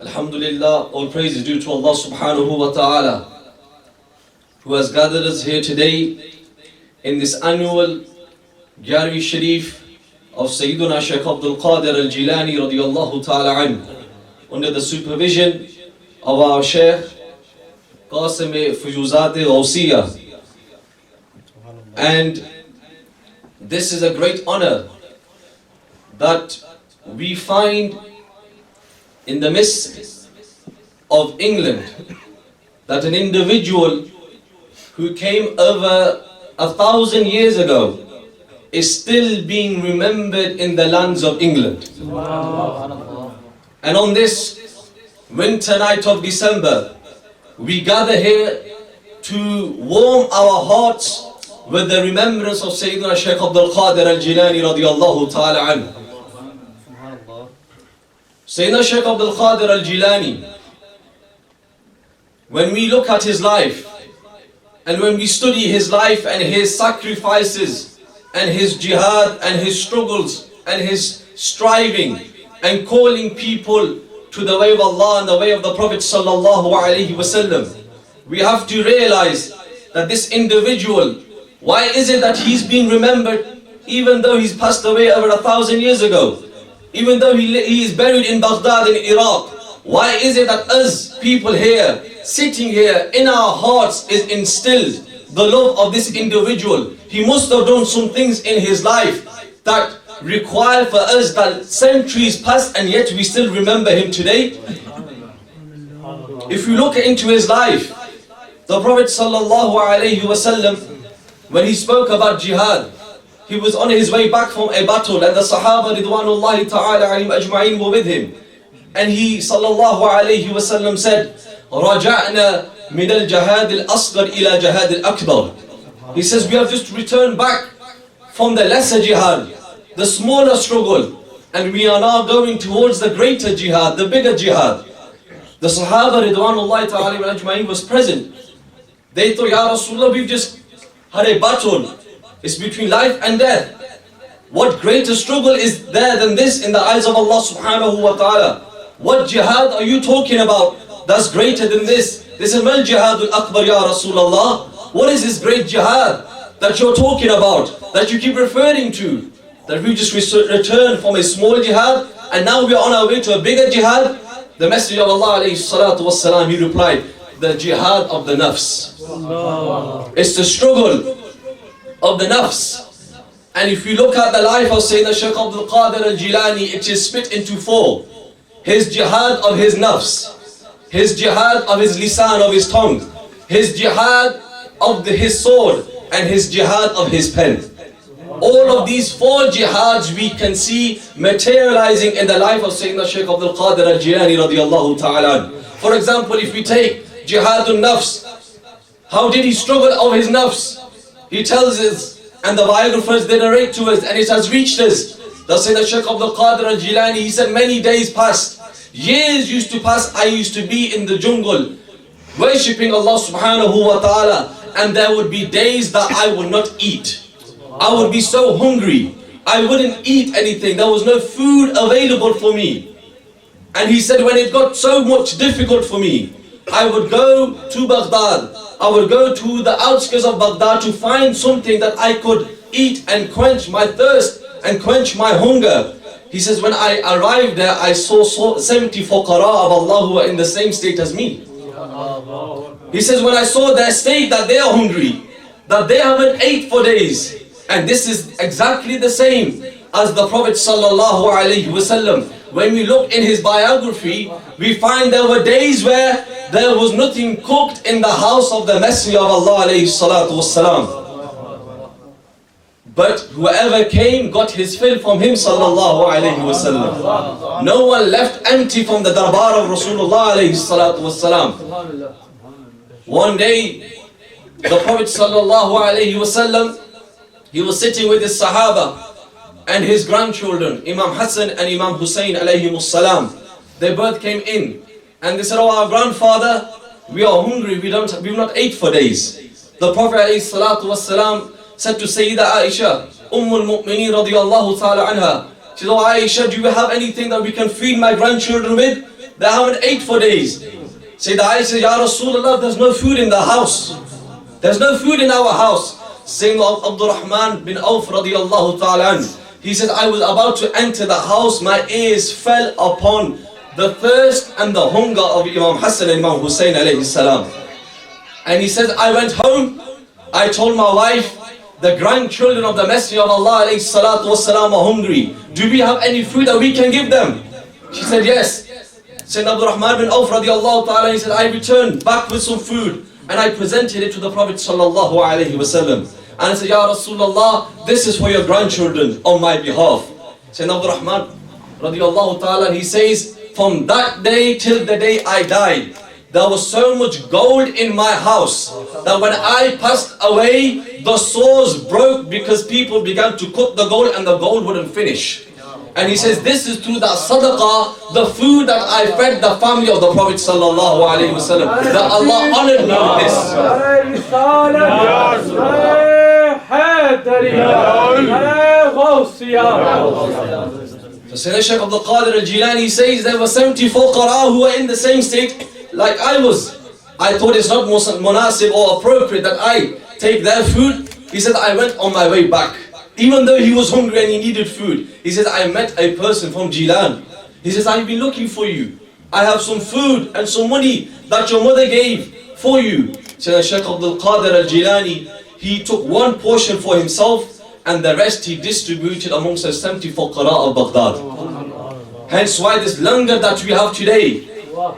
Alhamdulillah, all praise is due to Allah subhanahu wa ta'ala, who has gathered us here today in this annual Gyari Sharif of Sayyiduna Shaykh Abdul Qadir al-Jilani radiyallahu ta'ala an, under the supervision of our Shaykh Qasim Fuyuzat Ghawsiyah. And this is a great honor that we find in the midst of England, that an individual who came over 1,000 years ago is still being remembered in the lands of England. And on this winter night of December, we gather here to warm our hearts with the remembrance of Sayyidina Shaykh Abdul Qadir al-Jilani radiyallahu ta'ala anhu. Sayyidina Shaykh Abdul Qadir al-Jilani, when we look at his life and when we study his life and his sacrifices and his jihad and his struggles and his striving and calling people to the way of Allah and the way of the Prophet sallallahu alaihi wasallam, we have to realize that this individual, why is it that he's being remembered even though he's passed away over 1,000 years ago? Even though he is buried in Baghdad in Iraq, why is it that us people here, sitting here, in our hearts is instilled the love of this individual? He must have done some things in his life that require for us that centuries passed and yet we still remember him today. If you look into his life, the Prophet sallallahu alaihi wasallam, when he spoke about jihad, he was on his way back from a battle and the Sahaba ridwanullahi ta'ala alayhim ajma'in were with him. And he sallallahu alayhi wasallam said, رَجَعْنَا مِنَ الْجَهَادِ الْأَصْغَرِ إِلَى جَهَادِ الْأَكْبَرِ. He says, we have just returned back from the lesser jihad, the smaller struggle, and we are now going towards the greater jihad, the bigger jihad. The Sahaba ridwanullahi ta'ala alayhim ajma'in was present. They thought, Ya Rasulullah, we've just had a battle. It's between life and death. What greater struggle is there than this in the eyes of Allah subhanahu wa ta'ala? What jihad are you talking about that's greater than this? This is mal jihadul akbar ya Rasulullah. What is this great jihad that you're talking about, that you keep referring to? That we just returned from a small jihad and now we are on our way to a bigger jihad? The Messenger of Allah alayhi salatu wassalam, he replied, the jihad of the nafs. It's the struggle of the nafs. And if you look at the life of Sayyidina Shaykh Abdul Qadir al-Jilani, it is split into four. His jihad of his nafs, his jihad of his lisan, of his tongue, his jihad of his sword, and his jihad of his pen. All of these four jihads we can see materializing in the life of Sayyidina Shaykh Abdul Qadir al-Jilani radiyallahu ta'ala. For example, if we take jihadul nafs, how did he struggle of his nafs? He tells us, and the biographers they narrate to us, and it has reached us. The Sayyidina Shaykh Abdul Qadir al-Jilani, he said many days passed, years used to pass, I used to be in the jungle, worshipping Allah subhanahu wa ta'ala, and there would be days that I would not eat. I would be so hungry, I wouldn't eat anything, there was no food available for me. And he said when it got so much difficult for me, I would go to Baghdad, I would go to the outskirts of Baghdad to find something that I could eat and quench my thirst and quench my hunger. He says when I arrived there, I saw 70 fuqara of Allah who were in the same state as me. He says when I saw their state, that they are hungry, that they haven't ate for days. And this is exactly the same as the Prophet sallallahu alaihi wasallam. When we look in his biography, we find there were days where there was nothing cooked in the house of the Messenger of Allah alayhi salatu wassalam. But whoever came got his fill from him sallallahu alayhi wasallam. No one left empty from the darbar of Rasulullah alayhi salatu wassalam. One day, the Prophet sallallahu alayhi wasallam, he was sitting with his Sahaba and his grandchildren, Imam Hassan and Imam Hussein alayhimus salam. They both came in and they said, oh, our grandfather, we are hungry, we've not ate for days. The Prophet alayhi salatu wassalam said to Sayyida Aisha, Ummul Mu'mineen radiyallahu ta'ala anha, she said, oh Aisha, do you have anything that we can feed my grandchildren with? They haven't ate for days. Sayyidah Aisha says, Ya Rasulullah, there's no food in the house. There's no food in our house. Sayyidina Abdurrahman bin Auf radiyallahu ta'ala anhu, he says, I was about to enter the house, my ears fell upon the thirst and the hunger of Imam Hassan and Imam Hussein alayhi salam. And he says, I went home, I told my wife, the grandchildren of the Messenger of Allah alayhi salatu wasalam are hungry. Do we have any food that we can give them? She said, yes. Sayyidina Abdurrahman bin Auf radiyallahu ta'ala, he said, I returned back with some food and I presented it to the Prophet sallallahu alayhi wasallam. And I said, Ya Rasulullah, this is for your grandchildren on my behalf. Sayyidina Abdurrahman radiyallahu ta'ala, he says, from that day till the day I died, there was so much gold in my house that when I passed away, the sores broke because people began to cook the gold and the gold wouldn't finish. And he says, this is through that sadaqah, the food that I fed the family of the Prophet sallallahu alaihi wasallam, that Allah honored me with this. So Sayyidina Shaykh Abdul Qadir al-Jilani says there were 74 qara who were in the same state like I was. I thought it's not munasib or appropriate that I take their food. He said, I went on my way back. Even though he was hungry and he needed food, he says, I met a person from Jilan. He says, I've been looking for you. I have some food and some money that your mother gave for you. Sayyidina Shaykh Abdul Qadir al-Jilani, he took one portion for himself and the rest he distributed amongst the 74 qara of Baghdad. Hence why this langar that we have today,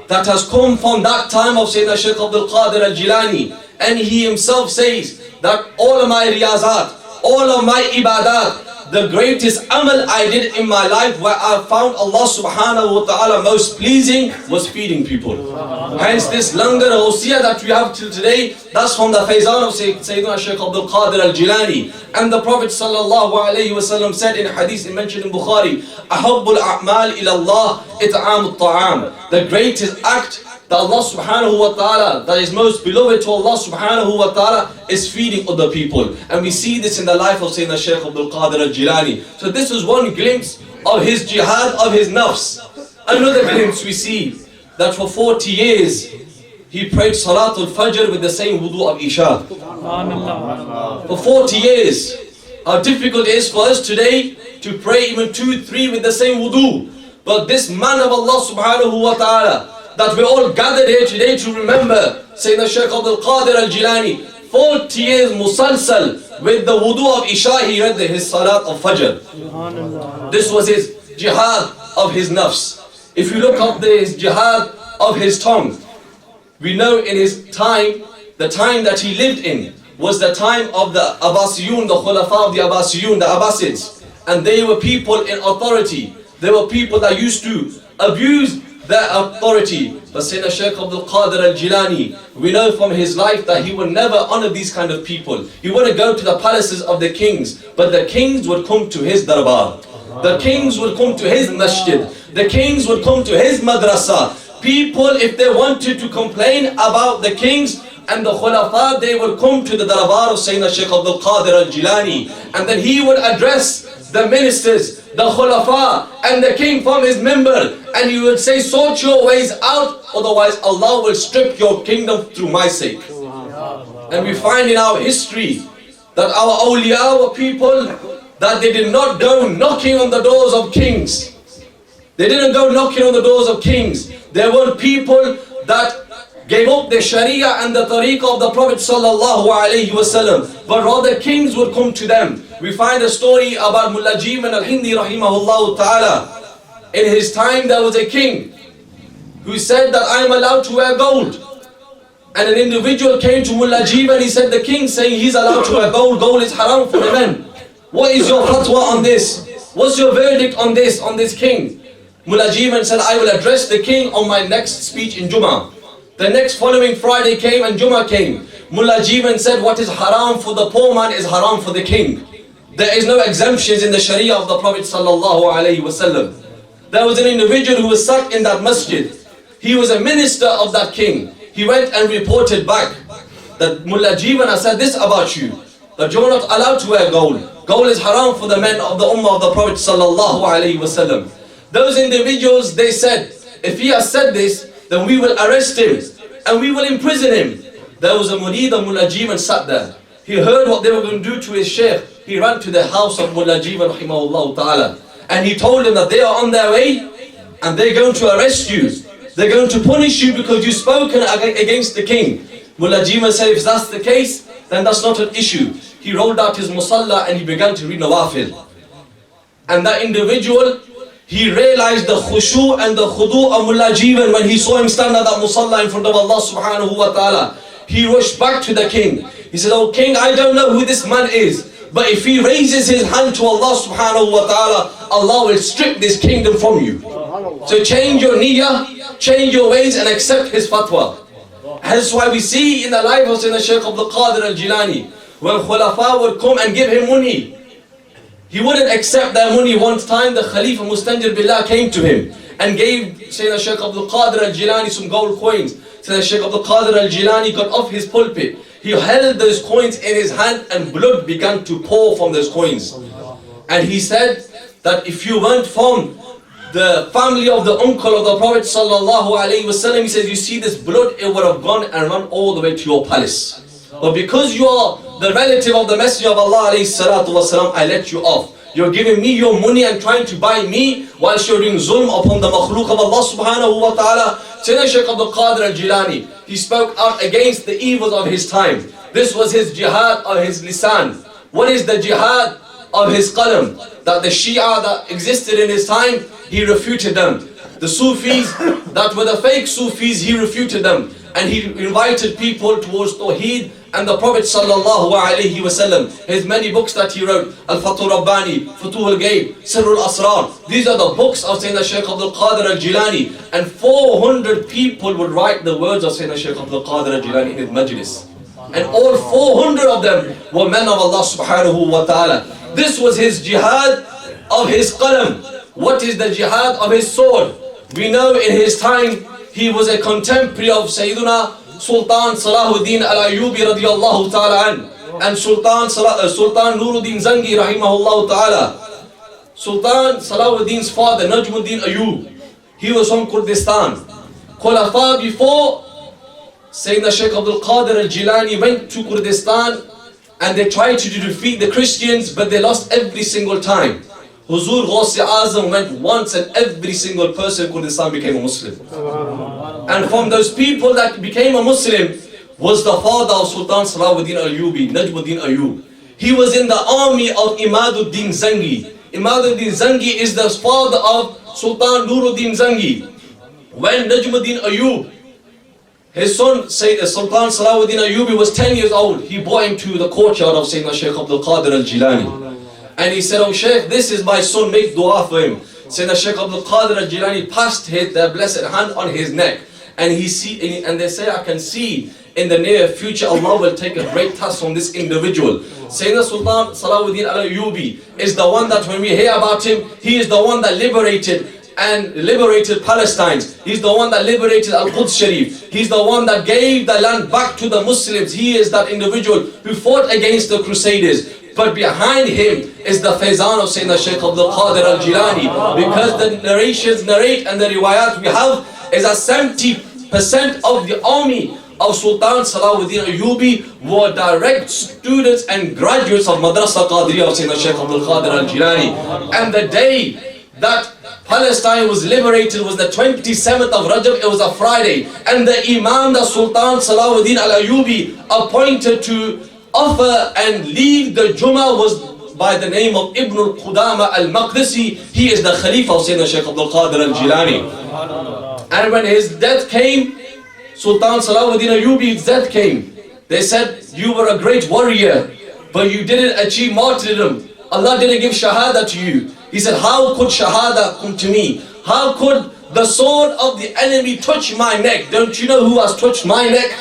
that has come from that time of Sayyidina Shaykh Abdul Qadir al-Jilani, and he himself says that all of my riyazat, all of my ibadat, the greatest amal I did in my life where I found Allah subhanahu wa ta'ala most pleasing was feeding people. Hence this langar ghawsiyah that we have till today, that's from the Faizan of Sayyidina Shaykh Abdul Qadir al-Jilani. And the Prophet sallallahu alayhi wa sallam said in a hadith mentioned in Bukhari, Ahabbul a'mal ila Allah it'am al-ta'am. The greatest act that Allah subhanahu wa ta'ala, that is most beloved to Allah subhanahu wa ta'ala, is feeding other people. And we see this in the life of Sayyidina Shaykh Abdul Qadir al-Jilani. So this is one glimpse of his jihad, of his nafs. Another glimpse we see that for 40 years he prayed Salatul Fajr with the same wudu of Isha. For 40 years. How difficult it is for us today to pray even 2, 3 with the same wudu. But this man of Allah subhanahu wa ta'ala, that we all gathered here today to remember Sayyidina Shaykh Abdul Qadir al-Jilani, 40 years musalsal with the wudu of Isha, he read his salat of Fajr. This was his jihad of his nafs. If you look up his jihad of his tongue, we know in his time, the time that he lived in was the time of the Abbasiyun, the Khulafa of the Abbasiyun, the Abbasids. And they were people in authority. They were people that used to abuse their authority. But Sayyidina Shaykh Abdul Qadir al-Jilani, we know from his life that he would never honor these kind of people. He wouldn't go to the palaces of the kings, but the kings would come to his darbar. The kings would come to his masjid. The kings would come to his madrasa. People, if they wanted to complain about the kings and the khulafa, they would come to the darbar of Sayyidina Shaykh Abdul Qadir al-Jilani. And then he would address the ministers, the khulafa and the king from his member, and he would say, sort your ways out, otherwise Allah will strip your kingdom through my sake. And we find in our history that our awliya were people that they did not go knocking on the doors of kings. They didn't go knocking on the doors of kings. There were people that gave up the sharia and the tariqah of the Prophet sallallahu alaihi wasallam, but rather kings would come to them. We find a story about Mullah Jiman al-Hindi rahimahullah ta'ala. In his time there was a king who said that I am allowed to wear gold. And an individual came to Mullah Jiman, he said, the king saying he's allowed to wear gold, gold is haram for the men. What is your fatwa on this? What's your verdict on this king? Mullah Jiman said, I will address the king on my next speech in Jummah. The next following Friday came and Jummah came. Mullah Jiman said, what is haram for the poor man is haram for the king. There is no exemptions in the Sharia of the Prophet sallallahu alaihi wasallam. There was an individual who was sat in that masjid. He was a minister of that king. He went and reported back that Mullah Jiman said this about you, that you're not allowed to wear gold. Gold is haram for the men of the ummah of the Prophet sallallahu alaihi wasallam. Those individuals, they said if he has said this, then we will arrest him and we will imprison him. There was a murid of Mullah Jivan sat there. He heard what they were going to do to his sheikh. He ran to the house of Mullah Jivan rahimahullah ta'ala, and he told him that they are on their way and they're going to arrest you. They're going to punish you because you've spoken against the king. Mullah Jivan said, if that's the case, then that's not an issue. He rolled out his musalla and he began to read nawafil. And that individual, he realized the khushu and the khudu of Mullah Jivan when he saw him stand at that musalla in front of Allah subhanahu wa ta'ala. He rushed back to the king. He said, oh king, I don't know who this man is, but if he raises his hand to Allah subhanahu wa ta'ala, Allah will strip this kingdom from you. So change your niyyah, change your ways and accept his fatwa. That's why we see in the life of Sayyidina Shaykh Abdul Qadir al-Jilani, when Khulafa would come and give him money, he wouldn't accept that money. One time the Khalifa Mustanjir Billah came to him and gave Sayyidina Shaykh Abdul Qadir al-Jilani some gold coins. Sayyidina Shaykh Abdul Qadir al-Jilani got off his pulpit. He held those coins in his hand and blood began to pour from those coins. And he said that if you weren't from the family of the uncle of the Prophet sallallahu alaihi wasallam, he says, you see this blood, it would have gone and run all the way to your palace. But because you are the relative of the Messenger of Allah alayhi salatu wasalam, I let you off. You're giving me your money and trying to buy me whilst you're doing zulm upon the makhluk of Allah subhanahu wa ta'ala. Sayyidina Shaykh Abdul Qadir al-Jilani, he spoke out against the evils of his time. This was his jihad of his lisan. What is the jihad of his qalam? That the Shia that existed in his time, he refuted them. The Sufis that were the fake Sufis, he refuted them. And he invited people towards Tawheed and the Prophet sallallahu alaihi wasallam. His many books that he wrote, Al-Fatul Rabbani, Futuh al-Ghaib, Sirrul Asrar. These are the books of Sayyidina Shaykh Abdul Qadir al-Jilani. And 400 people would write the words of Sayyidina Shaykh Abdul Qadir al-Jilani in his majlis. And all 400 of them were men of Allah subhanahu wa ta'ala. This was his jihad of his qalam. What is the jihad of his sword? We know in his time, he was a contemporary of Sayyiduna Sultan Salahuddin al-Ayyubi radiyallahu ta'ala an, and Sultan Nuruddin Zangi rahimahullah ta'ala. Sultan Salahuddin's father, Najmuddin Ayyub, he was from Kurdistan. Khulafa before Sayyidina Shaykh Abdul Qadir al-Jilani went to Kurdistan and they tried to defeat the Christians, but they lost every single time. Huzur Ghaus-e Azam went once and every single person in Kurdistan became a Muslim. And from those people that became a Muslim was the father of Sultan Salahuddin al-Ayyubi, Najmuddin Ayyub. He was in the army of Imaduddin Zangi. Imaduddin Zangi is the father of Sultan Nuruddin Zangi. When Najmuddin Ayyub, his son Sultan Salahuddin Ayyubi was 10 years old, he brought him to the courtyard of Sayyidina Shaykh Abdul Qadir al-Jilani. And he said, oh Shaykh, this is my son, make dua for him. Sayyidina Shaykh Abdul Qadir al-Jilani passed the blessed hand on his neck. And and they say, I can see in the near future Allah will take a great task from this individual. Sayyidina Sultan Salahuddin al-Ayyubi is the one that when we hear about him, he is the one that liberated Palestine. He's the one that liberated Al-Quds Sharif. He's the one that gave the land back to the Muslims. He is that individual who fought against the Crusaders. But behind him is the Faizan of Sayyidina Shaykh Abdul Qadir al-Jilani. Because the narrations narrate and the riwayat we have is that 70% of the army of Sultan Salahuddin Ayyubi were direct students and graduates of Madrasa Qadiriyya of Sayyidina Shaykh Abdul Qadir al-Jilani. And the day that Palestine was liberated was the 27th of Rajab, it was a Friday. And the Imam that Sultan Salahuddin al-Ayyubi appointed to offer and lead the Jummah was by the name of Ibn al-Qudama al-Maqdisi. He is the Khalifa of Sayyidina Shaykh Abdul Qadir al-Jilani. And when his death came, Sultan Salahuddin Ayyubi's death came, they said, you were a great warrior, but you didn't achieve martyrdom. Allah didn't give shahada to you. He said, how could shahada come to me? How could the sword of the enemy touch my neck? Don't you know who has touched my neck?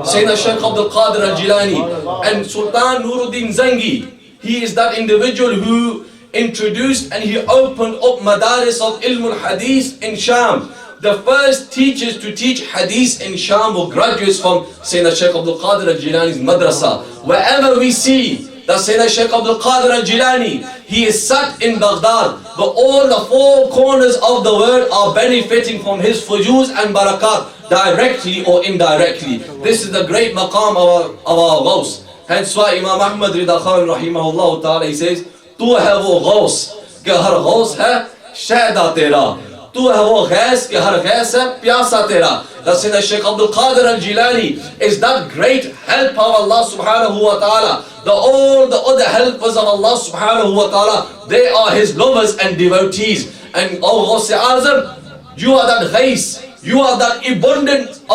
Sayyidina Shaykh Abdul Qadir al-Jilani. And Sultan Nuruddin Zangi, he is that individual who introduced and he opened up madaris of Ilm al-Hadith in Sham. The first teachers to teach Hadith in Sham were graduates from Sayyidina Shaykh Abdul Qadir al-Jilani's madrasa. Wherever we see that Sayyidina Shaykh Abdul Qadir al-Jilani, he is sat in Baghdad, but all the four corners of the world are benefiting from his fujuz and barakat, directly or indirectly. This is the great maqam of our Ghaus. Hence why Imam Ahmad Rida Khan rahimahullah ta'ala, he says, Tu hai wo Ghaus, ke har Ghaus hai shahda tera. Tu hai wo ghais, ke har ghais hai pyasa tera. That Sayyidina Shaykh Abdul Qadir al-Jilani is that great help of Allah subhanahu wa ta'ala. All the other helpers of Allah subhanahu wa ta'ala, they are his lovers and devotees. And O Ghaus Azam, you are that ghais. You are that abundance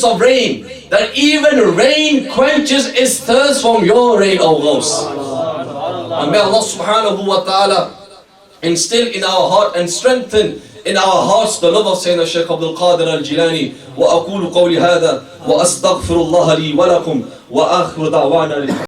of rain, that even rain quenches its thirst from your rain, O Ghaus. And may Allah subhanahu wa ta'ala instill in our heart and strengthen in our hearts the love of Sayyidina Shaykh Abdul Qadir al-Jilani. وأقول قولي هذا وأستغفر الله لي ولكم وآخر دعوانا